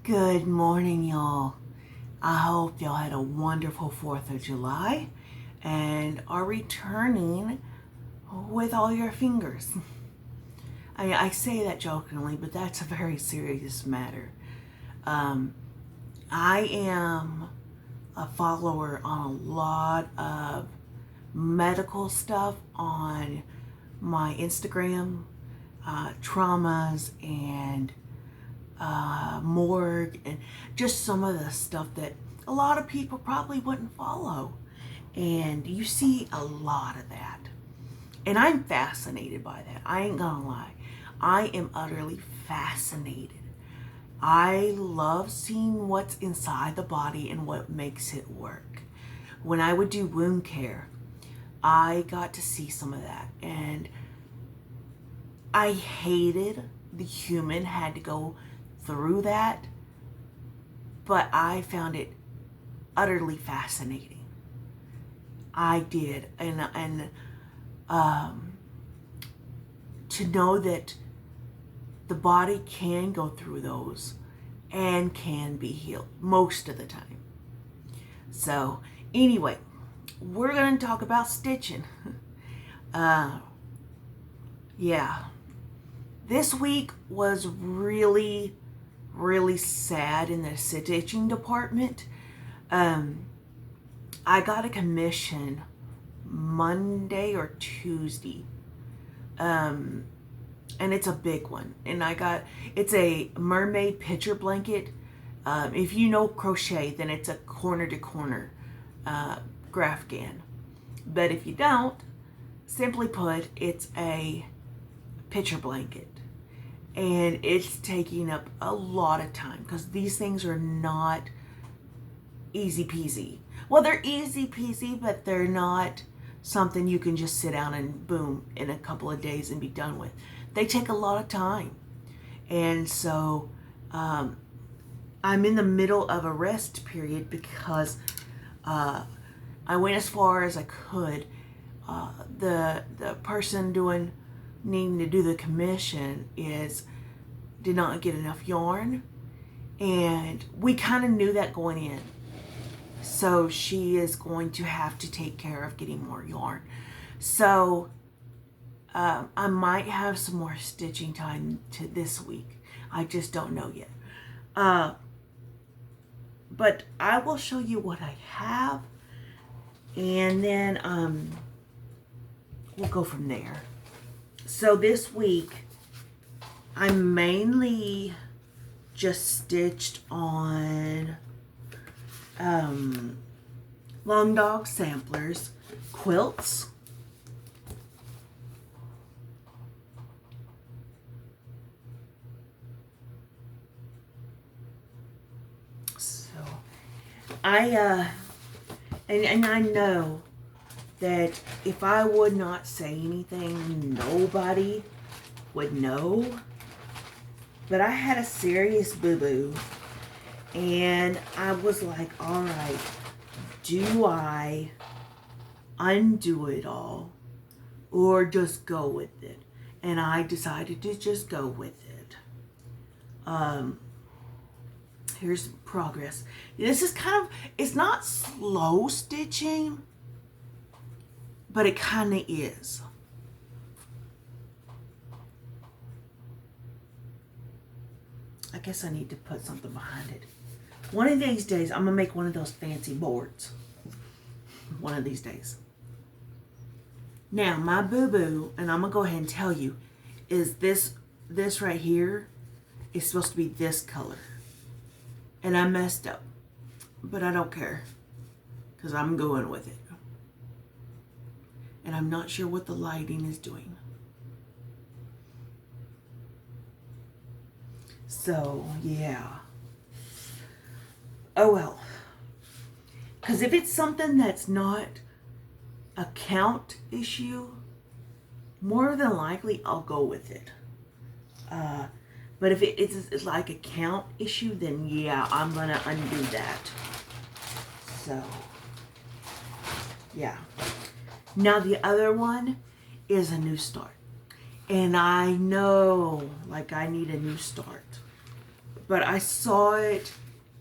Good morning, y'all. I hope y'all had a wonderful 4th of July and are returning with all your fingers. I say that jokingly, but that's a very serious matter. I am a follower on a lot of medical stuff on my Instagram, traumas and morgue, and just some of the stuff that a lot of people probably wouldn't follow. And you see a lot of that. And I'm fascinated by that. I ain't gonna lie. I am utterly fascinated. I love seeing what's inside the body and what makes it work. When I would do wound care, I got to see some of that. And I hated the human had to go through that, but I found it utterly fascinating. I did, and to know that the body can go through those and can be healed most of the time. So anyway, we're going to talk about stitching. Yeah, this week was really sad in the stitching department. I got a commission Monday or Tuesday, and it's a big one. And it's a mermaid picture blanket. If you know crochet, then it's a corner to corner grafghan. But if you don't, simply put, it's a picture blanket. And it's taking up a lot of time because these things are not easy peasy. Well, they're easy peasy, but they're not something you can just sit down and boom in a couple of days and be done with. They take a lot of time. And so I'm in the middle of a rest period because I went as far as I could. The person needing to do the commission did not get enough yarn, and we kind of knew that going in. So she is going to have to take care of getting more yarn. So I might have some more stitching time to this week. I just don't know yet. But I will show you what I have, and then we'll go from there. So this week, I mainly just stitched on long dog samplers, quilts, so and I know that if I would not say anything, nobody would know. But I had a serious boo-boo, and I was like, all right, do I undo it all or just go with it? And I decided to just go with it. Here's progress. This is it's not slow stitching, but it kind of is. I guess I need to put something behind it. One of these days, I'm going to make one of those fancy boards. One of these days. Now, my boo-boo, and I'm going to go ahead and tell you, is this right here is supposed to be this color. And I messed up. But I don't care, because I'm going with it. And I'm not sure what the lighting is doing. So, yeah. Oh well. Because if it's something that's not a count issue, more than likely I'll go with it. But if it's like a count issue, then yeah, I'm going to undo that. So, yeah. Now the other one is a new start. And I know, like, I need a new start. but I saw it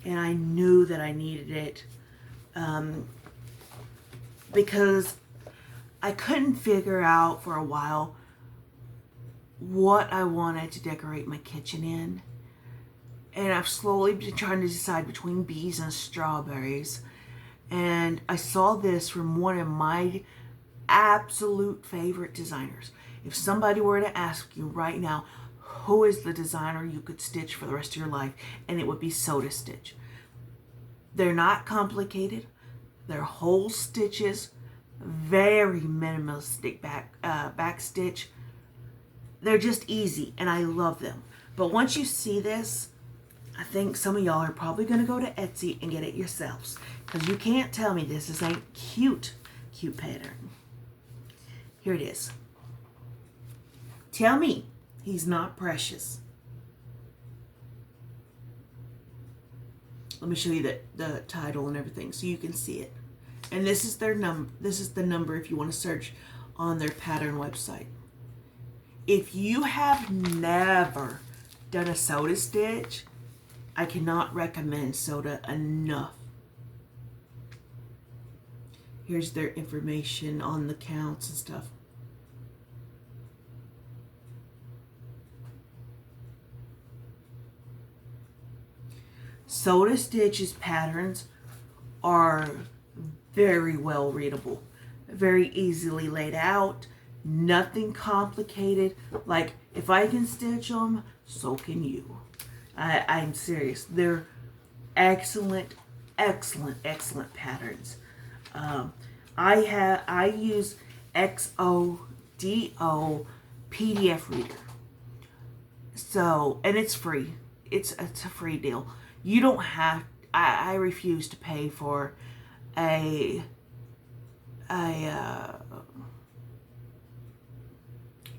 and I knew that I needed it because I couldn't figure out for a while what I wanted to decorate my kitchen in. And I've slowly been trying to decide between bees and strawberries. And I saw this from one of my absolute favorite designers. If somebody were to ask you right now, who is the designer you could stitch for the rest of your life? And it would be Soda Stitch. They're not complicated. They're whole stitches, very minimalistic back stitch. They're just easy, and I love them. But once you see this, I think some of y'all are probably going to go to Etsy and get it yourselves, because you can't tell me this ain't cute pattern. Here it is. Tell me he's not precious. Let me show you the title and everything so you can see it. And this is their number. This is the number if you want to search on their pattern website. If you have never done a Soda Stitch, I cannot recommend Soda enough. Here's their information on the counts and stuff. Soda Stitch's patterns are very well readable, very easily laid out, nothing complicated. Like, if I can stitch them, so can you. I'm serious. They're excellent, excellent, excellent patterns. I use XODO PDF reader. So, and it's free. It's a free deal. You don't have, I refuse to pay for a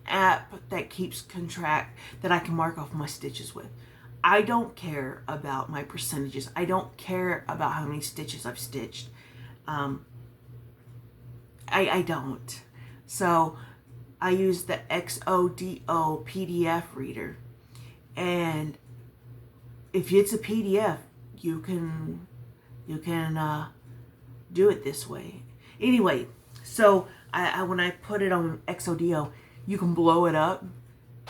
app that keeps contract that I can mark off my stitches with. I don't care about my percentages. I don't care about how many stitches I've stitched. I don't. So I use the XODO PDF reader, and if it's a PDF, you can do it this way. Anyway, so when I put it on XODO, you can blow it up,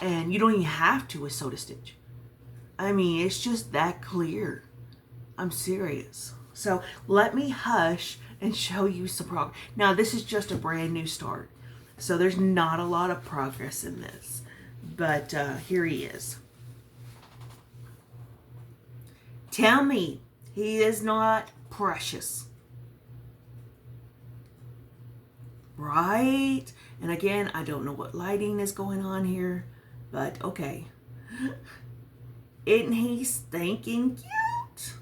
and you don't even have to with Soda Stitch. I mean, it's just that clear. I'm serious. So let me hush and show you some progress. Now, this is just a brand new start, so there's not a lot of progress in this, but here he is. Tell me he is not precious. Right? And again, I don't know what lighting is going on here, but okay. Isn't he stinking cute?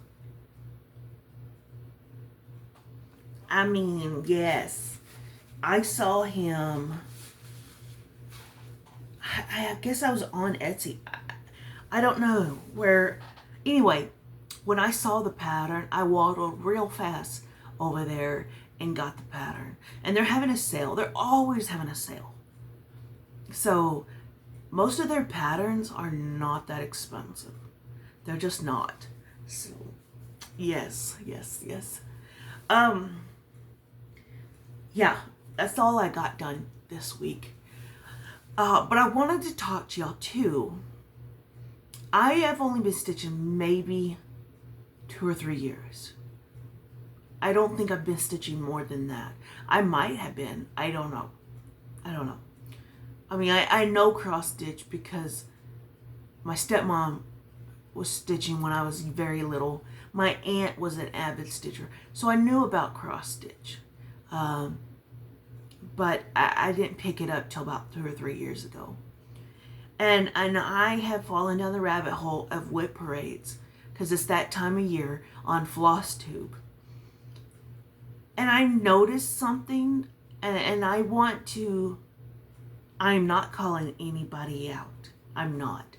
I mean, yes. I saw him. I guess I was on Etsy. I don't know where. Anyway, when I saw the pattern, I waddled real fast over there and got the pattern. And they're having a sale. They're always having a sale. So most of their patterns are not that expensive. They're just not. So yes. Yeah, that's all I got done this week. But I wanted to talk to y'all too. I have only been stitching maybe 2 or 3 years. I don't think I've been stitching more than that. I might have been. I don't know. I mean, I know cross stitch because my stepmom was stitching when I was very little. My aunt was an avid stitcher, so I knew about cross stitch. But I didn't pick it up till about 2 or 3 years ago. And I have fallen down the rabbit hole of whip parades because it's that time of year on floss tube. And I noticed something, and I want to, I'm not calling anybody out. I'm not.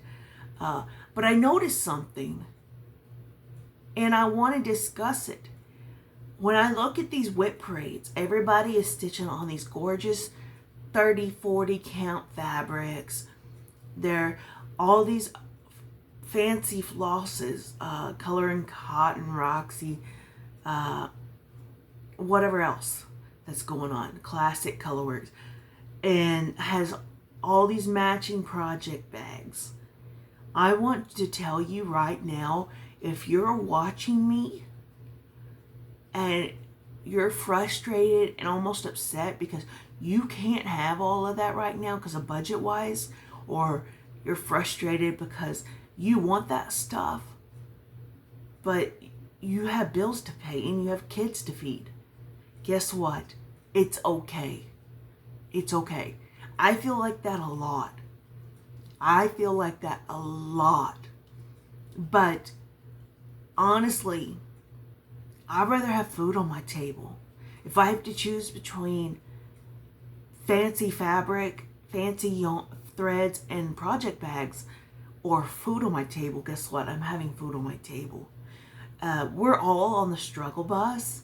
But I noticed something, and I want to discuss it. When I look at these whip parades, everybody is stitching on these gorgeous 30, 40 count fabrics. They're all these fancy flosses, Color and Cotton, Roxy, whatever else that's going on, Classic Colorworks, and has all these matching project bags. I want to tell you right now, if you're watching me and you're frustrated and almost upset because you can't have all of that right now because of budget wise, or you're frustrated because you want that stuff, but you have bills to pay and you have kids to feed. Guess what? It's okay. It's okay. I feel like that a lot. But honestly, I'd rather have food on my table. If I have to choose between fancy fabric, fancy yarn, threads, and project bags, or food on my table, guess what? I'm having food on my table. We're all on the struggle bus.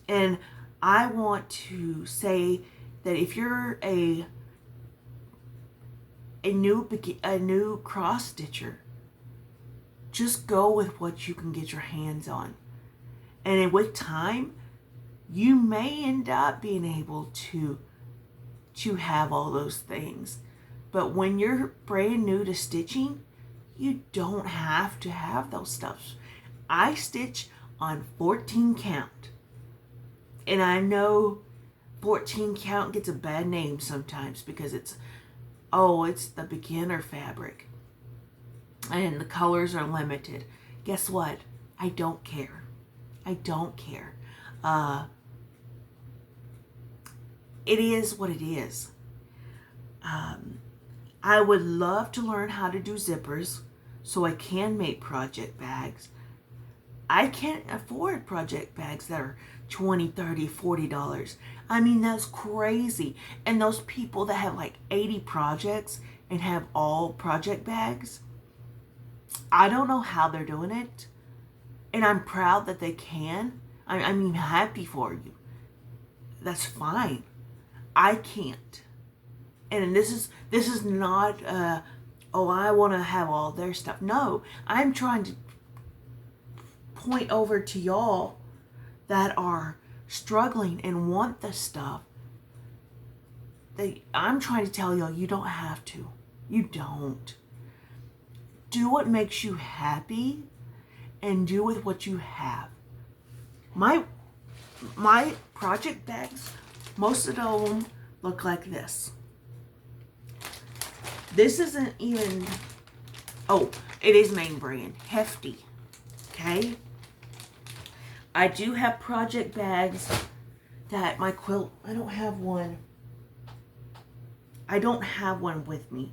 And I want to say that if you're a new cross stitcher, just go with what you can get your hands on. And with time, you may end up being able to have all those things. But when you're brand new to stitching, you don't have to have those stuff. I stitch on 14 count. And I know 14 count gets a bad name sometimes because it's the beginner fabric. And the colors are limited. Guess what? I don't care. I don't care. It is what it is. I would love to learn how to do zippers so I can make project bags. I can't afford project bags that are $20, $30, $40. I mean, that's crazy. And those people that have like 80 projects and have all project bags, I don't know how they're doing it. And I'm proud that they can. I mean, happy for you. That's fine. I can't. And this is not, I want to have all their stuff. No, I'm trying to point over to y'all that are struggling and want the stuff. I'm trying to tell y'all you don't have to. You don't. Do what makes you happy and do with what you have. My project bags, most of them look like this. This isn't even, it is name brand, Hefty, okay? I do have project bags that my quilt, I don't have one with me.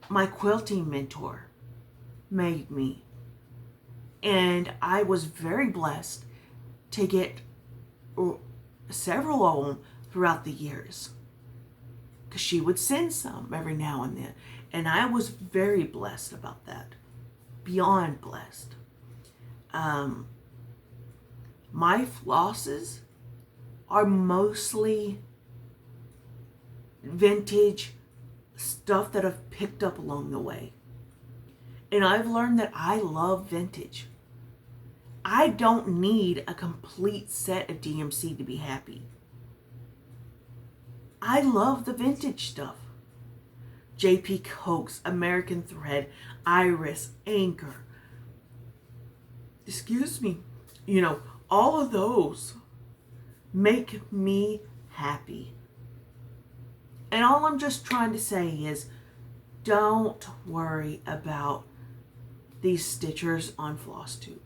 My quilting mentor made me. And I was very blessed to get several of them throughout the years. Because she would send some every now and then. And I was very blessed about that. Beyond blessed. My flosses are mostly vintage stuff that I've picked up along the way. And I've learned that I love vintage. I don't need a complete set of DMC to be happy. I love the vintage stuff. JP Coax, American Thread, Iris, Anchor. Excuse me. All of those make me happy. And all I'm just trying to say is, don't worry about these stitchers on FlossTube.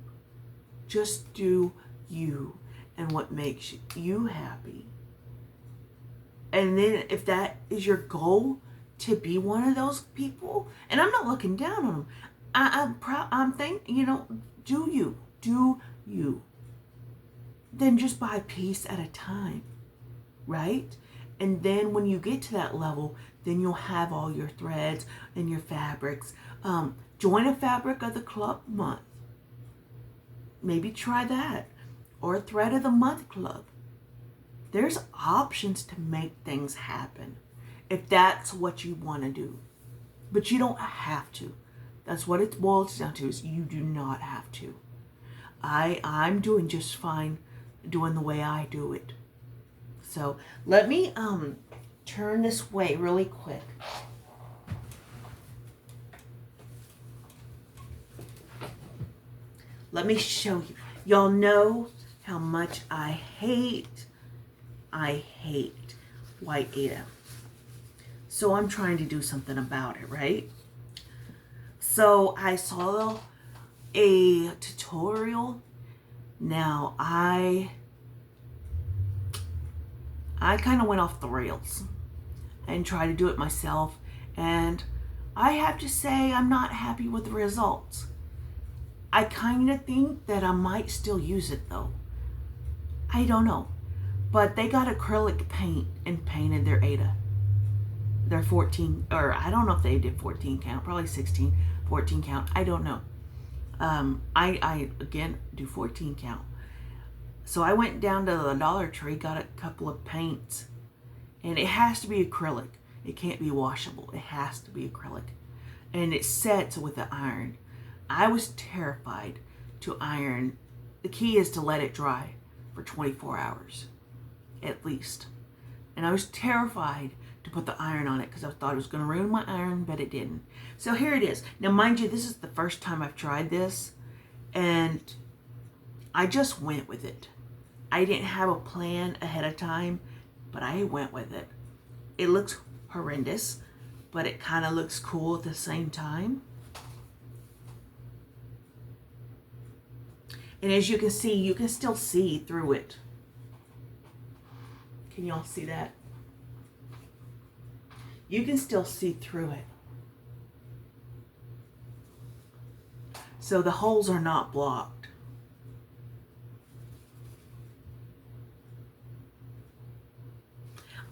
Just do you and what makes you happy. And then if that is your goal, to be one of those people, and I'm not looking down on them. I'm proud. I'm thinking, do you. Then just buy a piece at a time, right? And then when you get to that level, then you'll have all your threads and your fabrics. Join a Fabric of the Club month. Maybe try that. Or a Thread of the Month club. There's options to make things happen if that's what you want to do. But you don't have to. That's what it boils down to, is you do not have to. I'm doing just fine doing the way I do it. So let me turn this way really quick. Let me show you. Y'all know how much I hate white Ada. So I'm trying to do something about it, right? So I saw a tutorial. Now I kind of went off the rails and tried to do it myself, and I have to say I'm not happy with the results. I kind of think that I might still use it though. I don't know. But they got acrylic paint and painted their Ada. Their 14, or I don't know if they did 14 count, probably 16, 14 count. I don't know. I again do 14 count. So I went down to the Dollar Tree, got a couple of paints, and it has to be acrylic. It can't be washable. It has to be acrylic. And it sets with the iron. I was terrified to iron. The key is to let it dry for 24 hours, at least. And I was terrified to put the iron on it because I thought it was going to ruin my iron, but it didn't. So here it is. Now, mind you, this is the first time I've tried this, and I just went with it. I didn't have a plan ahead of time, but I went with it. It looks horrendous, but it kind of looks cool at the same time. And as you can see, you can still see through it. Can y'all see that? You can still see through it. So the holes are not blocked.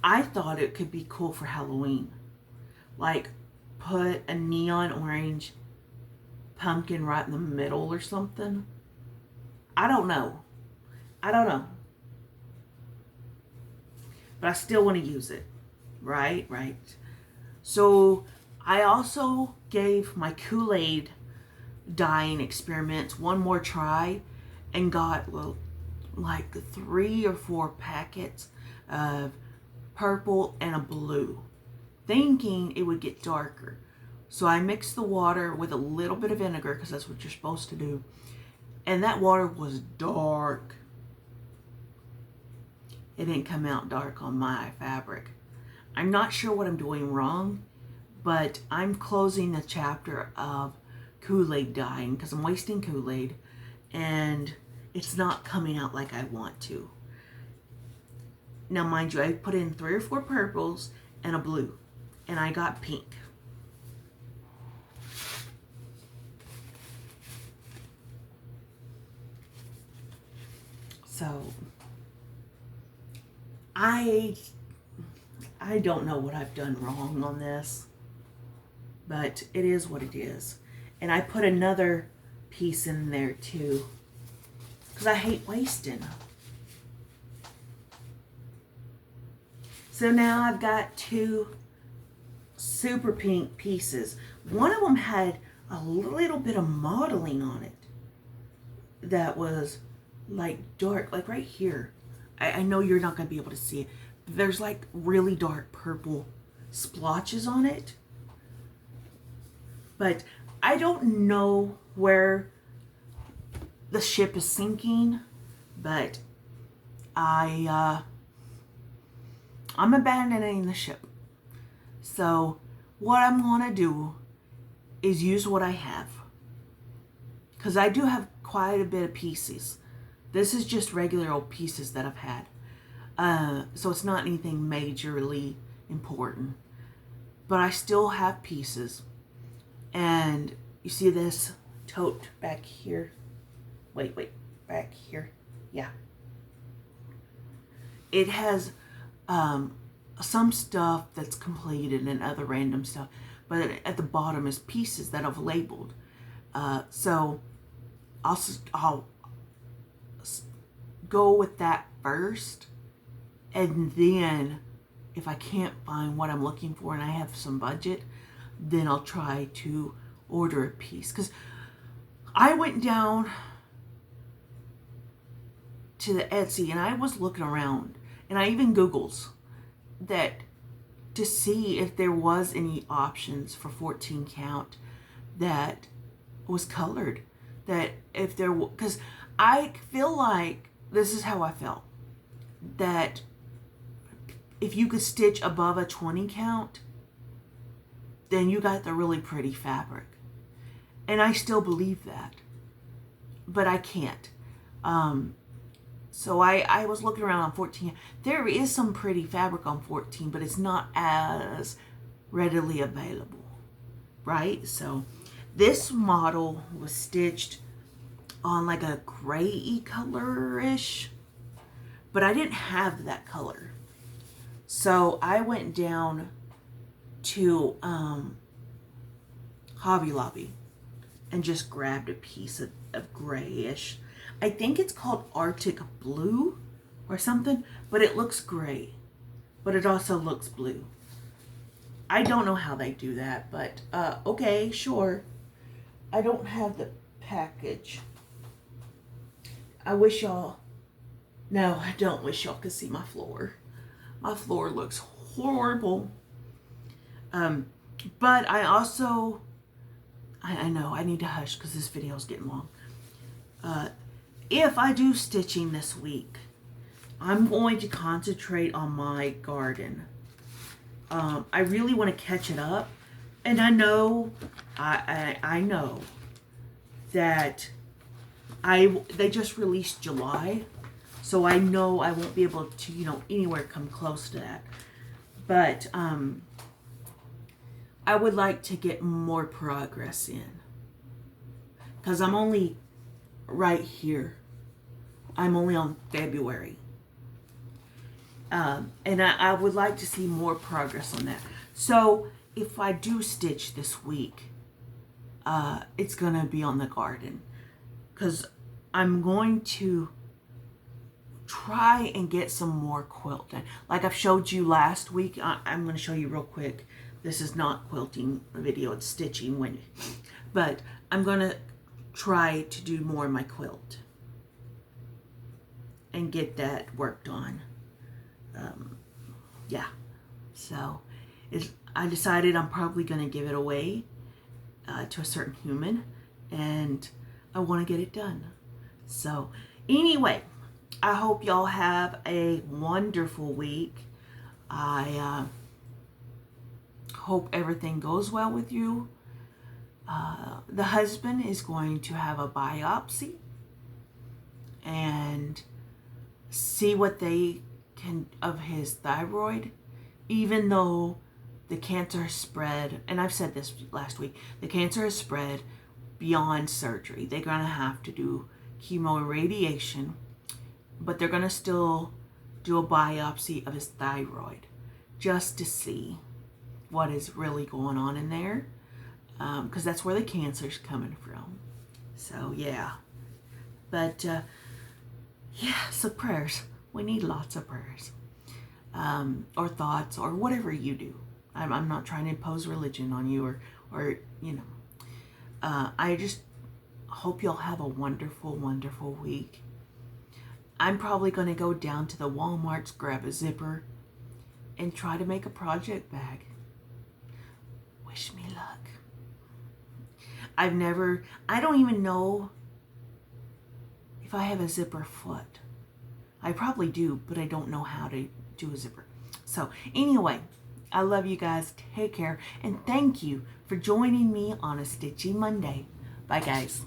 I thought it could be cool for Halloween. Like put a neon orange pumpkin right in the middle or something. I don't know. But I still want to use it. Right. So I also gave my Kool-Aid dyeing experiments one more try and got like 3 or 4 packets of purple and a blue, thinking it would get darker. So I mixed the water with a little bit of vinegar, because that's what you're supposed to do. And that water was dark. It didn't come out dark on my fabric. I'm not sure what I'm doing wrong, but I'm closing the chapter of Kool-Aid dyeing because I'm wasting Kool-Aid and it's not coming out like I want to. Now, mind you, I put in 3 or 4 purples and a blue, and I got pink. So I don't know what I've done wrong on this, but it is what it is. And I put another piece in there too, because I hate wasting. So now I've got 2 super pink pieces. One of them had a little bit of modeling on it that was like dark, like right here. I know you're not going to be able to see it. There's like really dark purple splotches on it. But I don't know where the ship is sinking, but I'm abandoning the ship. So what I'm going to do is use what I have, because I do have quite a bit of pieces. This is just regular old pieces that I've had. So it's not anything majorly important. But I still have pieces. And you see this tote back here? Wait, back here. Yeah. It has some stuff that's completed and other random stuff. But at the bottom is pieces that I've labeled. So I'll go with that first, and then if I can't find what I'm looking for and I have some budget, then I'll try to order a piece. Because I went down to the Etsy and I was looking around, and I even Googles that to see if there was any options for 14 count that was colored. That if there was, because I feel like this is how I felt, that if you could stitch above a 20 count, then you got the really pretty fabric. And I still believe that, but I can't. So I was looking around on 14. There is some pretty fabric on 14, but it's not as readily available, right? So this model was stitched on like a gray color-ish, but I didn't have that color. So I went down to Hobby Lobby and just grabbed a piece of grayish. I think it's called Arctic Blue or something, but it looks gray, but it also looks blue. I don't know how they do that, but okay, sure. I don't have the package. I wish y'all, no, I don't wish y'all could see my floor. My floor looks horrible. But I also, I know I need to hush because this video is getting long. If I do stitching this week, I'm going to concentrate on my garden. I really want to catch it up. And I know, I know that they just released July. So I know I won't be able to, anywhere come close to that. But I would like to get more progress in. Because I'm only right here. I'm only on February. And I would like to see more progress on that. So if I do stitch this week, it's going to be on the garden. Because I'm going to try and get some more quilt done. Like I've showed you last week. I'm going to show you real quick. This is not quilting video. It's stitching. But I'm going to try to do more of my quilt and get that worked on. Yeah, so I decided I'm probably going to give it away to a certain human, and I want to get it done. So anyway, I hope y'all have a wonderful week. I hope everything goes well with you. The husband is going to have a biopsy and see what they can of his thyroid, even though the cancer has spread, and I've said this last week, the cancer has spread beyond surgery. They're going to have to do chemo and radiation, but they're going to still do a biopsy of his thyroid just to see what is really going on in there, because that's where the cancer's coming from. So yeah, but yeah, so prayers. We need lots of prayers, or thoughts, or whatever you do. I'm not trying to impose religion on you, or I just hope you'll have a wonderful, wonderful week. I'm probably going to go down to the Walmarts, grab a zipper, and try to make a project bag. Wish me luck. I don't even know if I have a zipper foot. I probably do, but I don't know how to do a zipper. So anyway, I love you guys. Take care. And thank you for joining me on a Stitchy Monday. Bye, guys.